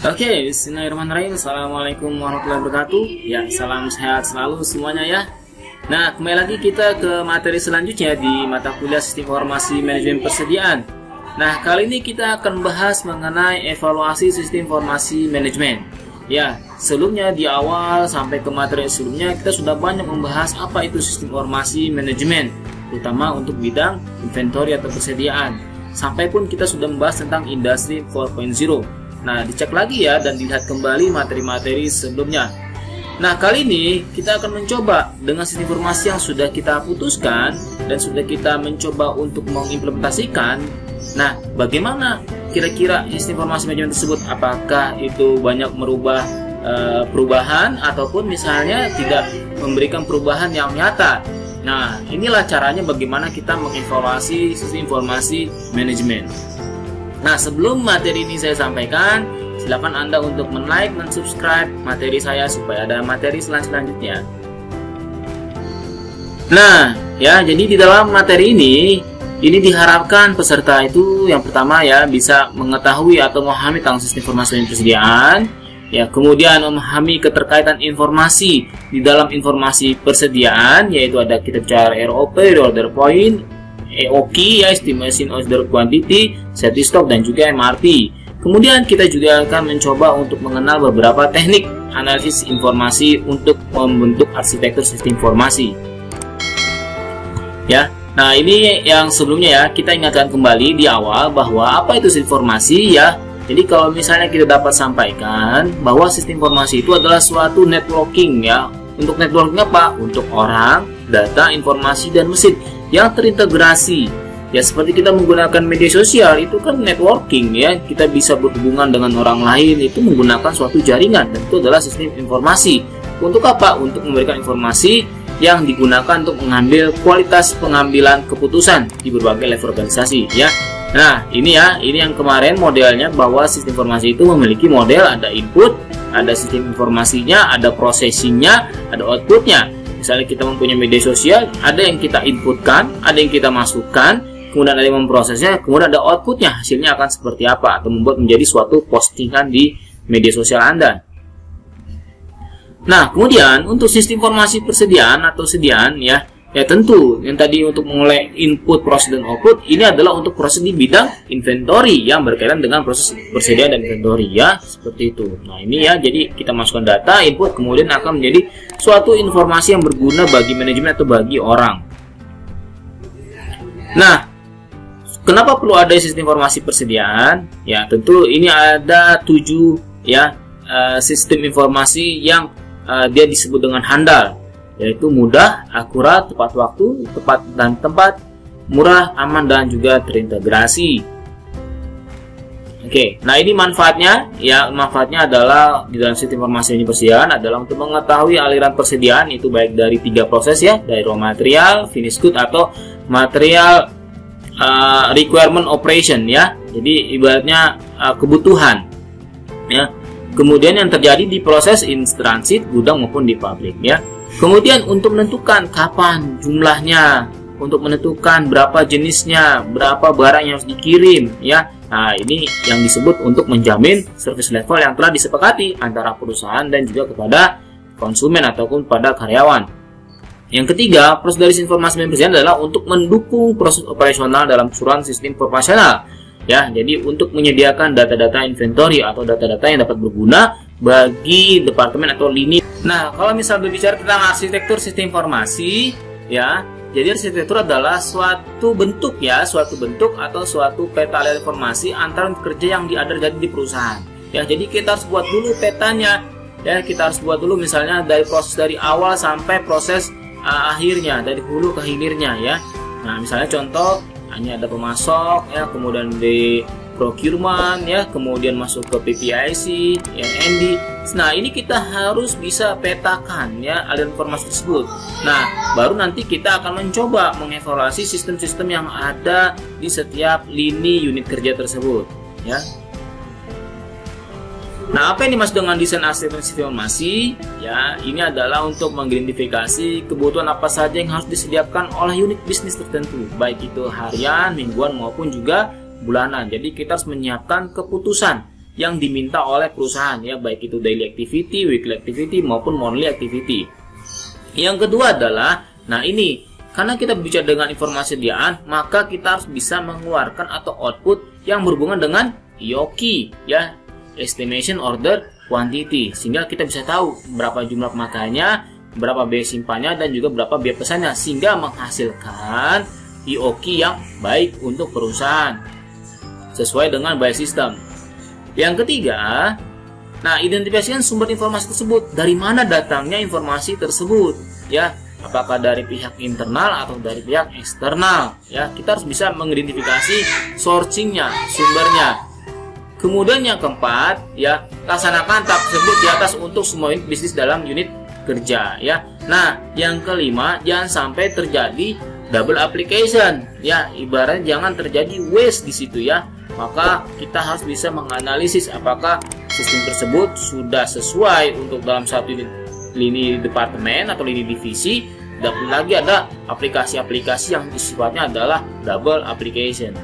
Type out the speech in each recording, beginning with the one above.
Oke, bismillahirrahmanirrahim. Assalamualaikum warahmatullahi wabarakatuh. Ya, salam sehat selalu semuanya ya. Nah, kembali lagi kita ke materi selanjutnya di mata kuliah Sistem Informasi Manajemen Persediaan. Nah, kali ini kita akan bahas mengenai evaluasi Sistem Informasi Manajemen. Ya, sebelumnya di awal sampai ke materi sebelumnya kita sudah banyak membahas apa itu Sistem Informasi Manajemen, terutama untuk bidang inventory atau persediaan. Sampai pun kita sudah membahas tentang Industri 4.0. Nah, dicek lagi ya dan dilihat kembali materi-materi sebelumnya. Nah, kali ini kita akan mencoba dengan sistem informasi yang sudah kita putuskan dan sudah kita mencoba untuk mengimplementasikan. Nah, bagaimana kira-kira sistem informasi manajemen tersebut? Apakah itu banyak merubah perubahan ataupun misalnya tidak memberikan perubahan yang nyata? Nah, inilah caranya bagaimana kita mengevaluasi sistem informasi manajemen. Nah, sebelum materi ini saya sampaikan, silakan Anda untuk men-like dan subscribe materi saya supaya ada materi selanjutnya. Nah, ya, jadi di dalam materi ini diharapkan peserta itu yang pertama ya bisa mengetahui atau memahami tentang sistem informasi dan persediaan, ya, kemudian memahami keterkaitan informasi di dalam informasi persediaan, yaitu ada kita bicara ROP, order point, EOQ ya, estimation order quantity, safety stock, dan juga MRP. Kemudian kita juga akan mencoba untuk mengenal beberapa teknik analisis informasi untuk membentuk arsitektur sistem informasi. Ya, nah ini yang sebelumnya ya kita ingatkan kembali di awal bahwa apa itu sistem informasi ya. Jadi kalau misalnya kita dapat sampaikan bahwa sistem informasi itu adalah suatu networking ya. Untuk networking apa? Untuk orang, data, informasi, dan mesin yang terintegrasi. Ya, seperti kita menggunakan media sosial itu kan networking ya. Kita bisa berhubungan dengan orang lain itu menggunakan suatu jaringan, dan itu adalah sistem informasi. Untuk apa? Untuk memberikan informasi yang digunakan untuk mengambil kualitas pengambilan keputusan di berbagai level organisasi ya. Nah, ini yang kemarin modelnya bahwa sistem informasi itu memiliki model ada input, ada sistem informasinya, ada processingnya, ada outputnya. Misalnya kita mempunyai media sosial, ada yang kita inputkan, ada yang kita masukkan, kemudian ada yang memprosesnya, kemudian ada outputnya, hasilnya akan seperti apa, atau membuat menjadi suatu postingan di media sosial Anda. Nah, kemudian untuk sistem informasi persediaan atau sediaan ya tentu yang tadi untuk mulai input, proses, dan output ini adalah untuk proses di bidang inventory yang berkaitan dengan proses persediaan dan inventory ya, seperti itu. Nah, ini ya, jadi kita masukkan data, input, kemudian akan menjadi suatu informasi yang berguna bagi manajemen atau bagi orang. Nah, kenapa perlu ada sistem informasi persediaan? Ya, tentu ini ada 7 ya sistem informasi yang dia disebut dengan handal, yaitu mudah, akurat, tepat waktu, tepat dan tempat, murah, aman, dan juga terintegrasi. Oke, nah ini manfaatnya ya, manfaatnya adalah di dalam sistem informasi persediaan adalah untuk mengetahui aliran persediaan itu baik dari 3 proses ya, dari raw material, finished good, atau material requirement operation ya. Jadi ibaratnya kebutuhan ya. Kemudian yang terjadi di proses in transit, gudang maupun di pabrik ya. Kemudian untuk menentukan kapan jumlahnya, untuk menentukan berapa jenisnya, berapa barang yang harus dikirim ya. Nah, ini yang disebut untuk menjamin service level yang telah disepakati antara perusahaan dan juga kepada konsumen ataupun pada karyawan. Yang ketiga, proses dari informasi persediaan adalah untuk mendukung proses operasional dalam keseluruhan sistem operasional. Ya, jadi untuk menyediakan data-data inventory atau data-data yang dapat berguna bagi departemen atau lini. Nah, kalau misal berbicara tentang arsitektur sistem informasi, ya, jadi arsitektur adalah suatu bentuk ya, suatu bentuk atau suatu peta aliran informasi antara kerja yang jadi di perusahaan. Ya, jadi kita harus buat dulu petanya. Ya, kita harus buat dulu misalnya dari proses dari awal sampai proses akhirnya, dari hulu ke hilirnya ya. Nah, misalnya contoh hanya ada pemasok ya, kemudian di procurement ya, kemudian masuk ke PPIC, ND. Nah, ini kita harus bisa petakan ya aliran informasi tersebut. Nah, baru nanti kita akan mencoba mengevaluasi sistem-sistem yang ada di setiap lini unit kerja tersebut ya. Nah, apa yang dimaksud dengan desain arsitektur sistem informasi? Ya, ini adalah untuk mengidentifikasi kebutuhan apa saja yang harus disediakan oleh unit bisnis tertentu, baik itu harian, mingguan, maupun juga bulanan. Jadi kita harus menyiapkan keputusan yang diminta oleh perusahaan ya, baik itu daily activity, weekly activity maupun monthly activity. Yang kedua adalah, nah ini karena kita bicara dengan informasi sediaan, maka kita harus bisa mengeluarkan atau output yang berhubungan dengan EOQ ya, estimation order quantity, sehingga kita bisa tahu berapa jumlah pemakaiannya, berapa biaya simpannya, dan juga berapa biaya pesannya, sehingga menghasilkan EOQ yang baik untuk perusahaan sesuai dengan buy system. Yang ketiga, nah identifikasikan sumber informasi tersebut, dari mana datangnya informasi tersebut ya, apakah dari pihak internal atau dari pihak eksternal ya, kita harus bisa mengidentifikasi sourcingnya, sumbernya. Kemudian yang keempat ya, laksanakan tahap tersebut di atas untuk semua unit bisnis dalam unit kerja ya. Nah yang kelima, jangan sampai terjadi double application ya, ibaratnya jangan terjadi waste di situ ya. Maka kita harus bisa menganalisis apakah sistem tersebut sudah sesuai untuk dalam satu unit lini departemen atau lini divisi, dan lagi ada aplikasi-aplikasi yang sifatnya adalah double application.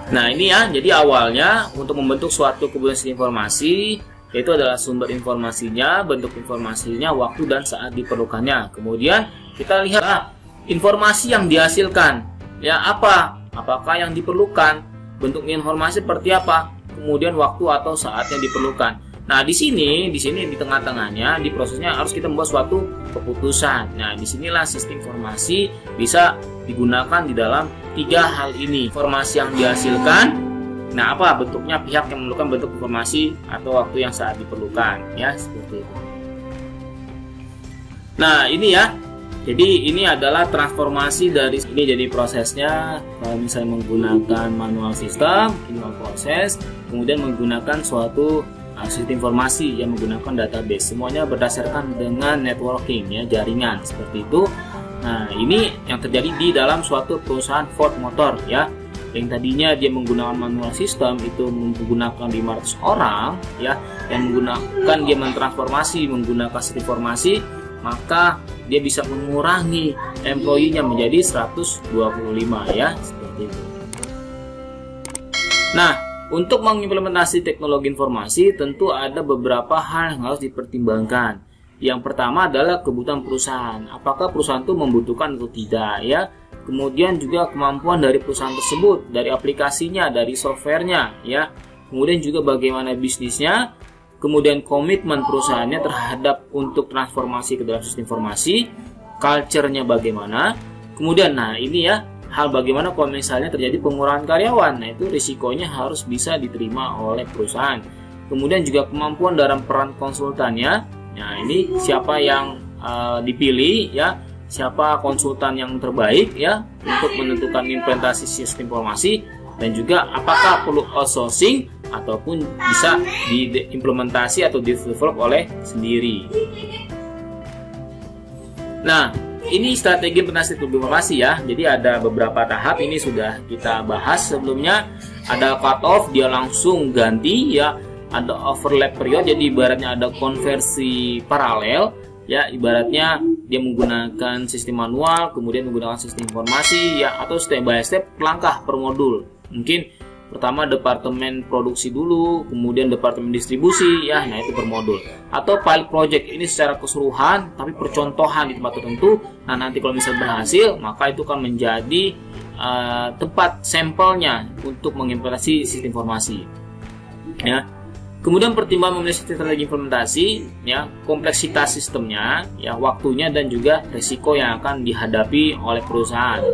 Nah ini ya, jadi awalnya untuk membentuk suatu kebutuhan sistem informasi, yaitu adalah sumber informasinya, bentuk informasinya, waktu dan saat diperlukannya. Kemudian kita lihat informasi yang dihasilkan ya, apakah yang diperlukan, bentuk informasi seperti apa, kemudian waktu atau saat yang diperlukan. Nah di sini di tengah-tengahnya, di prosesnya harus kita membuat suatu keputusan. Nah disinilah sistem informasi bisa digunakan di dalam tiga hal ini. Informasi yang dihasilkan, nah apa bentuknya, pihak yang memerlukan bentuk informasi, atau waktu yang saat diperlukan ya, seperti itu. Nah ini ya, jadi ini adalah transformasi dari ini. Jadi prosesnya kalau misalnya menggunakan manual sistem, manual proses, kemudian menggunakan suatu sistem informasi yang menggunakan database, semuanya berdasarkan dengan networking ya, jaringan seperti itu. Nah ini yang terjadi di dalam suatu perusahaan Ford Motor ya, yang tadinya dia menggunakan manual sistem itu menggunakan 500 orang ya, yang menggunakan dia mentransformasi menggunakan sistem informasi, maka dia bisa mengurangi employee-nya menjadi 125 ya, seperti itu. Nah, untuk mengimplementasi teknologi informasi tentu ada beberapa hal yang harus dipertimbangkan. Yang pertama adalah kebutuhan perusahaan. Apakah perusahaan itu membutuhkan atau tidak ya? Kemudian juga kemampuan dari perusahaan tersebut, dari aplikasinya, dari softwarenya ya. Kemudian juga bagaimana bisnisnya. Kemudian komitmen perusahaannya terhadap untuk transformasi ke dalam sistem informasi, culture-nya bagaimana. Kemudian nah ini ya, hal bagaimana kalau misalnya terjadi pengurangan karyawan. Nah itu risikonya harus bisa diterima oleh perusahaan. Kemudian juga kemampuan dalam peran konsultannya. Nah ini siapa yang dipilih ya, siapa konsultan yang terbaik ya untuk menentukan implementasi sistem informasi, dan juga apakah perlu outsourcing ataupun bisa diimplementasi atau di-develop oleh sendiri. Nah, ini strategi implementasi teknologi informasi ya. Jadi ada beberapa tahap, ini sudah kita bahas sebelumnya. Ada cut off, dia langsung ganti ya. Ada overlap period, jadi ibaratnya ada konversi paralel ya, ibaratnya dia menggunakan sistem manual, kemudian menggunakan sistem informasi ya, atau step by step langkah per modul. Mungkin pertama departemen produksi dulu, kemudian departemen distribusi ya, nah itu per modul. Atau pilot project, ini secara keseluruhan tapi percontohan di tempat tertentu. Nah nanti kalau misalnya berhasil, maka itu akan menjadi tempat sampelnya untuk mengimplementasi sistem informasi ya. Kemudian pertimbangan memilih strategi implementasi ya, kompleksitas sistemnya ya, waktunya, dan juga risiko yang akan dihadapi oleh perusahaan.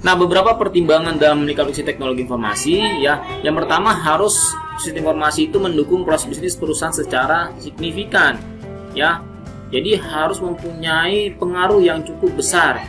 Nah, beberapa pertimbangan dalam memiliki teknologi informasi ya. Yang pertama, harus sistem informasi itu mendukung proses bisnis perusahaan secara signifikan ya. Jadi harus mempunyai pengaruh yang cukup besar.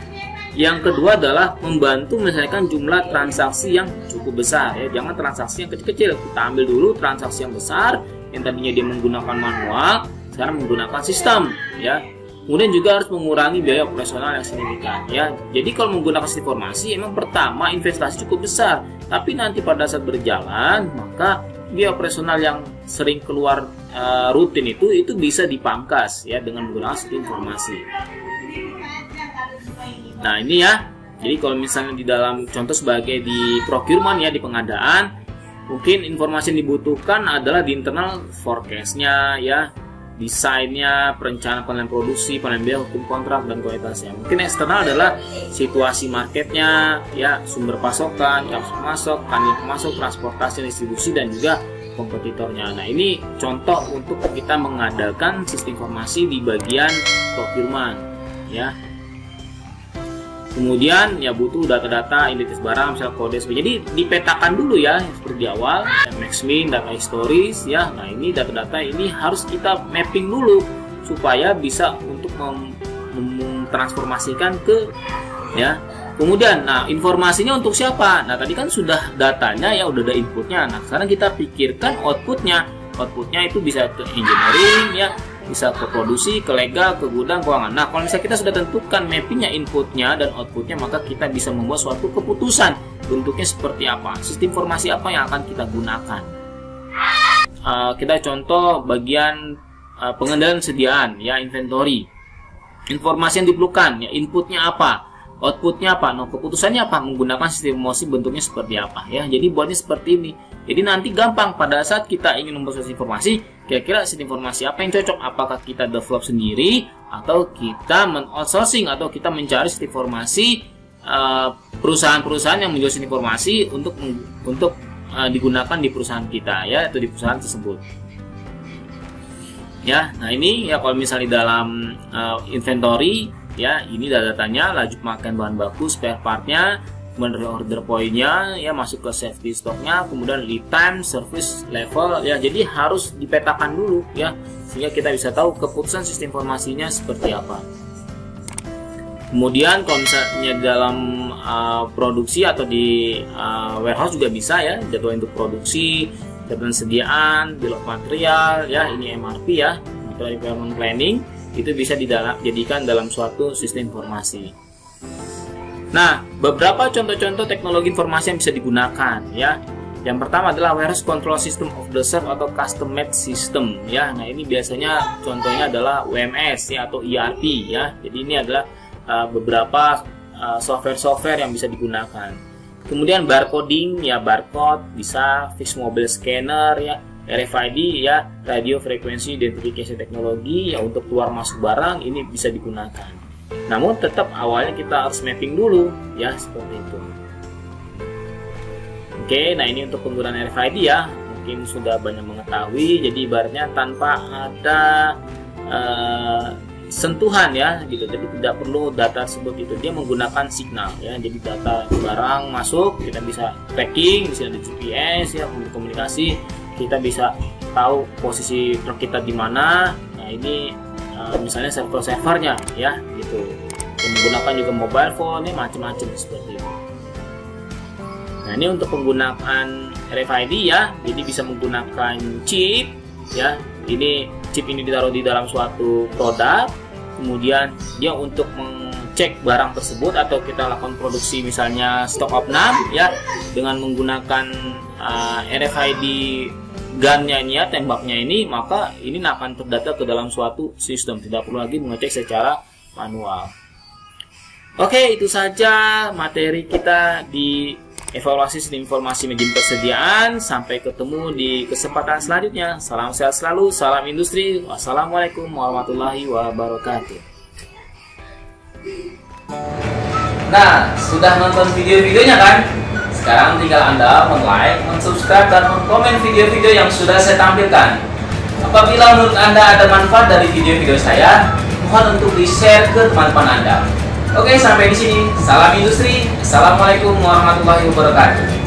Yang kedua adalah membantu menyelesaikan jumlah transaksi yang cukup besar ya. Jangan transaksi yang kecil-kecil. Kita ambil dulu transaksi yang besar yang tadinya dia menggunakan manual, sekarang menggunakan sistem ya. Kemudian juga harus mengurangi biaya operasional yang signifikan ya. Jadi kalau menggunakan sistem informasi, emang pertama investasi cukup besar, tapi nanti pada saat berjalan maka biaya operasional yang sering keluar rutin itu bisa dipangkas ya dengan menggunakan sistem informasi. Nah ini ya, Jadi kalau misalnya di dalam contoh sebagai di procurement ya, di pengadaan, mungkin informasi yang dibutuhkan adalah di internal forecast-nya ya, desainnya, perencanaan penilaian produksi, penilaian biaya, hukum kontrak, dan kualitasnya. Mungkin eksternal adalah situasi marketnya, ya, sumber pasokan, cara masuk, kanal pemasok, transportasi, distribusi, dan juga kompetitornya. Nah, ini contoh untuk kita mengadakan sistem informasi di bagian procurement, ya. Kemudian ya butuh data-data identitas barang, misal kode. Jadi dipetakan dulu ya, seperti di awal, maxmin, data historis ya. Nah, ini data-data ini harus kita mapping dulu supaya bisa untuk transformasikan ke ya. Kemudian, nah informasinya untuk siapa? Nah, tadi kan sudah datanya ya, udah ada inputnya. Nah, sekarang kita pikirkan outputnya. Outputnya itu bisa ke engineering ya, bisa ke produksi, ke legal, ke gudang, keuangan. Nah, kalau misalnya kita sudah tentukan mappingnya, inputnya dan outputnya, maka kita bisa membuat suatu keputusan bentuknya seperti apa, sistem informasi apa yang akan kita gunakan. Kita contoh bagian pengendalian sediaan ya, inventory. Informasi yang diperlukan ya, inputnya apa, outputnya apa, nah keputusannya apa, menggunakan sistem informasi bentuknya seperti apa ya. Jadi buatnya seperti ini. Jadi nanti gampang pada saat kita ingin membuat sistem informasi, kira-kira sistem informasi apa yang cocok, apakah kita develop sendiri atau kita men-outsourcing atau kita mencari sistem informasi perusahaan-perusahaan yang menjual sistem informasi untuk digunakan di perusahaan kita ya, atau di perusahaan tersebut. Ya, nah ini ya kalau misalnya dalam inventory ya, ini datanya, laju pemakaian bahan baku, spare partnya, kemudian order point-nya ya, masuk ke safety stock-nya, kemudian lead time, service level ya. Jadi harus dipetakan dulu ya, sehingga kita bisa tahu keputusan sistem informasinya seperti apa. Kemudian kalau misalnya dalam produksi atau di warehouse juga bisa ya, jadwal untuk produksi, jadwal sediaan, bill of material ya, ini MRP ya, material requirement planning, itu bisa dijadikan dalam suatu sistem informasi. Nah, beberapa contoh-contoh teknologi informasi yang bisa digunakan ya. Yang pertama adalah warehouse control system of the serve atau custom made system ya. Nah, ini biasanya contohnya adalah WMS ya, atau ERP ya. Jadi ini adalah beberapa software-software yang bisa digunakan. Kemudian barcoding ya, barcode bisa, fixed mobile scanner ya, RFID ya, radio frequency identification teknologi ya, untuk keluar masuk barang ini bisa digunakan. Namun tetap awalnya kita harus mapping dulu ya, seperti itu. Oke, nah ini untuk penggunaan RFID ya, mungkin sudah banyak mengetahui. Jadi ibaratnya tanpa ada sentuhan ya gitu, jadi tidak perlu data tersebut itu, dia menggunakan signal ya. Jadi data barang masuk, kita bisa tracking, bisa ada GPS ya, komunikasi, kita bisa tahu posisi truk kita di mana. Nah, ini misalnya server-servernya ya gitu. Dan menggunakan juga mobile phone, macam-macam seperti itu. Nah, ini untuk penggunaan RFID ya, jadi bisa menggunakan chip ya. Ini chip ini ditaruh di dalam suatu produk, kemudian dia untuk mengecek barang tersebut, atau kita lakukan produksi misalnya stock of none ya, dengan menggunakan RFID gunnya ini ya, tembaknya ini, maka ini akan terdata ke dalam suatu sistem, tidak perlu lagi mengecek secara manual. Oke, itu saja materi kita di evaluasi sistem informasi manajemen persediaan. Sampai ketemu di kesempatan selanjutnya. Salam sehat selalu, salam industri. Wassalamualaikum warahmatullahi wabarakatuh. Nah, sudah nonton video-videonya kan? Sekarang tinggal Anda men-like, men-subscribe, dan men-komen video-video yang sudah saya tampilkan. Apabila menurut Anda ada manfaat dari video-video saya, mohon untuk di-share ke teman-teman Anda. Oke, sampai di sini. Salam industri. Assalamualaikum warahmatullahi wabarakatuh.